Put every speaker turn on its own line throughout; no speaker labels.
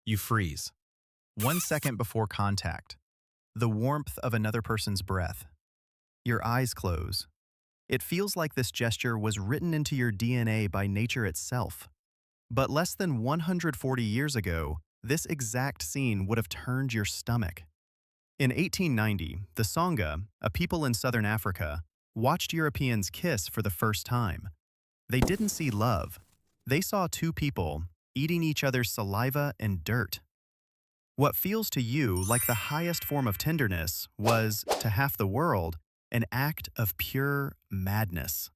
You freeze. 1 second before contact. The warmth of another person's breath. Your eyes close. It feels like this gesture was written into your DNA by nature itself. But less than 140 years ago, this exact scene would have turned your stomach. In 1890, the Tsonga, a people in southern Africa, watched Europeans kiss for the first time. They didn't see love. They saw two people eating each other's saliva and dirt. What feels to you like the highest form of tenderness was, to half the world, an act of pure madness.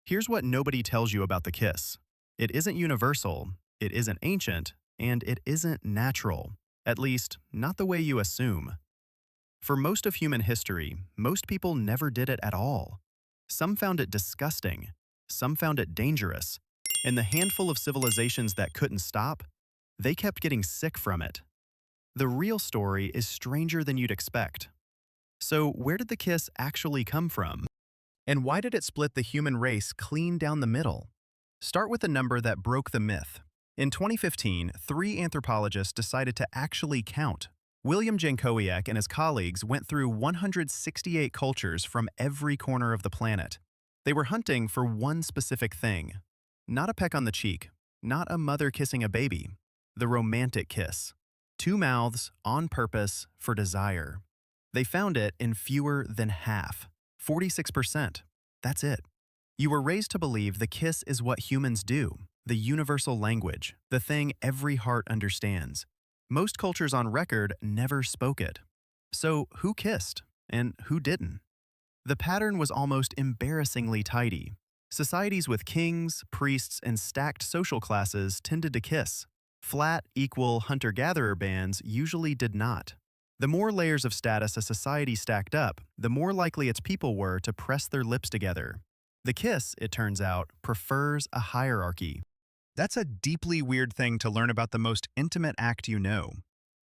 Here's what nobody tells you about the kiss. It isn't universal, it isn't ancient, and it isn't natural. At least, not the way you assume. For most of human history, most people never did it at all. Some found it disgusting, some found it dangerous, and the handful of civilizations that couldn't stop, they kept getting sick from it. The real story is stranger than you'd expect. So where did the kiss actually come from? And why did it split the human race clean down the middle? Start with a number that broke the myth. In 2015, 3 anthropologists decided to actually count. William Jankowiak and his colleagues went through 168 cultures from every corner of the planet. They were hunting for one specific thing. Not a peck on the cheek, not a mother kissing a baby. The romantic kiss. 2 mouths, on purpose, for desire. They found it in fewer than half. 46%. That's it. You were raised to believe the kiss is what humans do, the universal language, the thing every heart understands. Most cultures on record never spoke it. So who kissed and who didn't? The pattern was almost embarrassingly tidy. Societies with kings, priests, and stacked social classes tended to kiss. Flat, equal hunter-gatherer bands usually did not. The more layers of status a society stacked up, the more likely its people were to press their lips together. The kiss, it turns out, prefers a hierarchy. That's a deeply weird thing to learn about the most intimate act you know.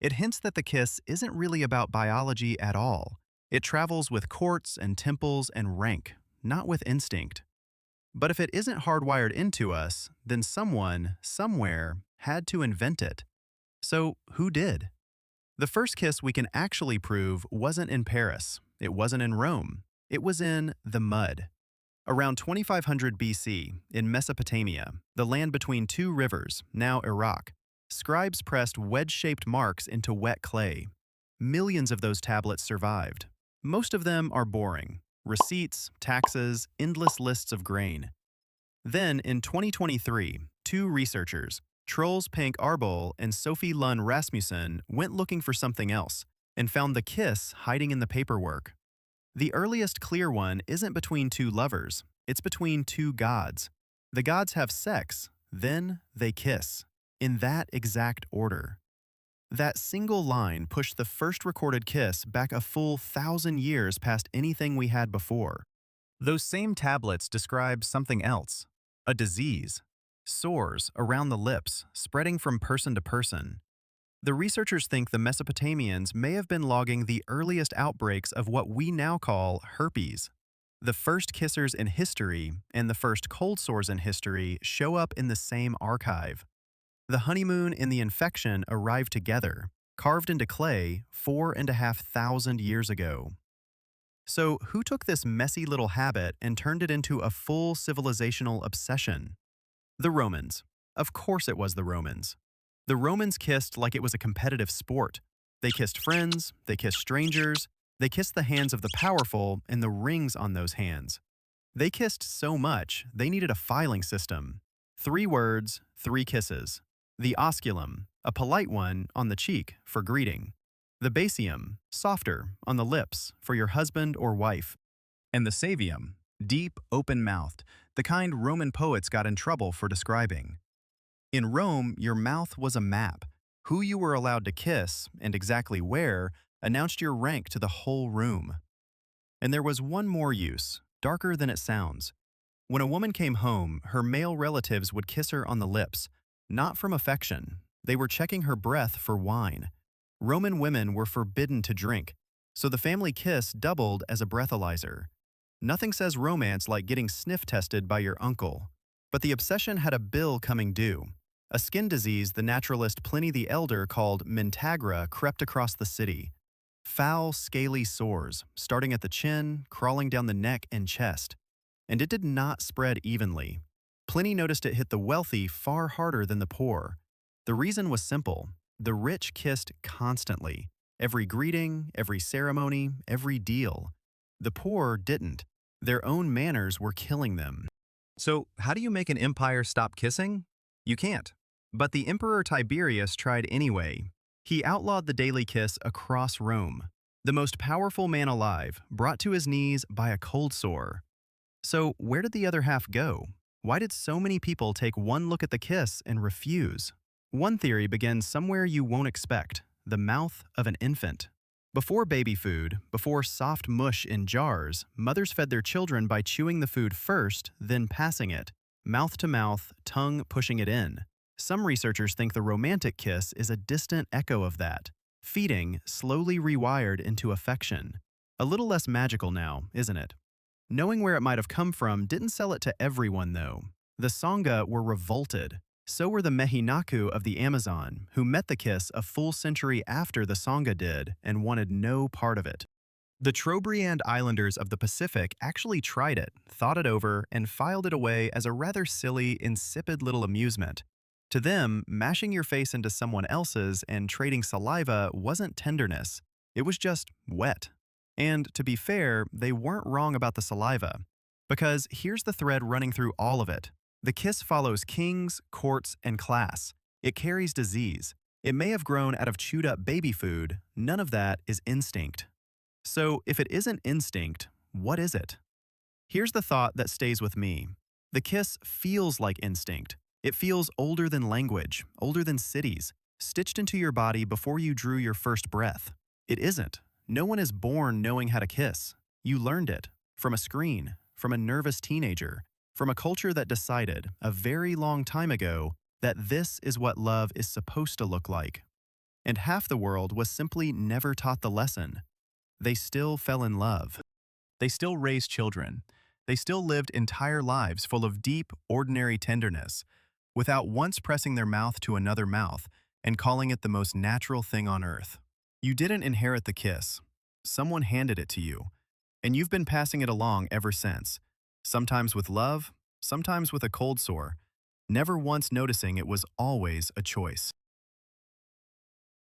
It hints that the kiss isn't really about biology at all. It travels with courts and temples and rank, not with instinct. But if it isn't hardwired into us, then someone, somewhere, had to invent it. So who did? The first kiss we can actually prove wasn't in Paris. It wasn't in Rome. It was in the mud. Around 2500 BC, in Mesopotamia, the land between 2 rivers, now Iraq, scribes pressed wedge-shaped marks into wet clay. Millions of those tablets survived. Most of them are boring. Receipts, taxes, endless lists of grain. Then, in 2023, 2 researchers, Troels Pank Arbol and Sophie Lund Rasmussen, went looking for something else and found the kiss hiding in the paperwork. The earliest clear one isn't between 2 lovers, it's between 2 gods. The gods have sex, then they kiss, in that exact order. That single line pushed the first recorded kiss back a full 1,000 years past anything we had before. Those same tablets describe something else, a disease, sores around the lips, spreading from person to person. The researchers think the Mesopotamians may have been logging the earliest outbreaks of what we now call herpes. The first kissers in history and the first cold sores in history show up in the same archive. The honeymoon and the infection arrived together, carved into clay 4,500 years ago. So who took this messy little habit and turned it into a full civilizational obsession? The Romans. Of course it was the Romans. The Romans kissed like it was a competitive sport. They kissed friends, they kissed strangers, they kissed the hands of the powerful and the rings on those hands. They kissed so much, they needed a filing system. 3 words, 3 kisses. The osculum, a polite one on the cheek for greeting. The basium, softer, on the lips for your husband or wife. And the savium, deep, open-mouthed, the kind Roman poets got in trouble for describing. In Rome, your mouth was a map. Who you were allowed to kiss, and exactly where, announced your rank to the whole room. And there was one more use, darker than it sounds. When a woman came home, her male relatives would kiss her on the lips, not from affection. They were checking her breath for wine. Roman women were forbidden to drink, so the family kiss doubled as a breathalyzer. Nothing says romance like getting sniff tested by your uncle. But the obsession had a bill coming due. A skin disease the naturalist Pliny the Elder called Mentagra crept across the city. Foul, scaly sores, starting at the chin, crawling down the neck and chest. And it did not spread evenly. Pliny noticed it hit the wealthy far harder than the poor. The reason was simple. The rich kissed constantly. Every greeting, every ceremony, every deal. The poor didn't. Their own manners were killing them. So, how do you make an empire stop kissing? You can't. But the Emperor Tiberius tried anyway. He outlawed the daily kiss across Rome. The most powerful man alive, brought to his knees by a cold sore. So, where did the other half go? Why did so many people take one look at the kiss and refuse? One theory begins somewhere you won't expect, the mouth of an infant. Before baby food, before soft mush in jars, mothers fed their children by chewing the food first, then passing it, mouth to mouth, tongue pushing it in. Some researchers think the romantic kiss is a distant echo of that. Feeding slowly rewired into affection. A little less magical now, isn't it? Knowing where it might have come from didn't sell it to everyone, though. The Tsonga were revolted. So were the Mehinaku of the Amazon, who met the kiss a full century after the Tsonga did and wanted no part of it. The Trobriand Islanders of the Pacific actually tried it, thought it over, and filed it away as a rather silly, insipid little amusement. To them, mashing your face into someone else's and trading saliva wasn't tenderness. It was just wet. And to be fair, they weren't wrong about the saliva. Because here's the thread running through all of it. The kiss follows kings, courts, and class. It carries disease. It may have grown out of chewed up baby food. None of that is instinct. So if it isn't instinct, what is it? Here's the thought that stays with me. The kiss feels like instinct. It feels older than language, older than cities, stitched into your body before you drew your first breath. It isn't. No one is born knowing how to kiss. You learned it from a screen, from a nervous teenager, from a culture that decided, a very long time ago, that this is what love is supposed to look like. And half the world was simply never taught the lesson. They still fell in love. They still raised children. They still lived entire lives full of deep, ordinary tenderness, without once pressing their mouth to another mouth and calling it the most natural thing on earth. You didn't inherit the kiss. Someone handed it to you. And you've been passing it along ever since. Sometimes with love, sometimes with a cold sore, never once noticing it was always a choice.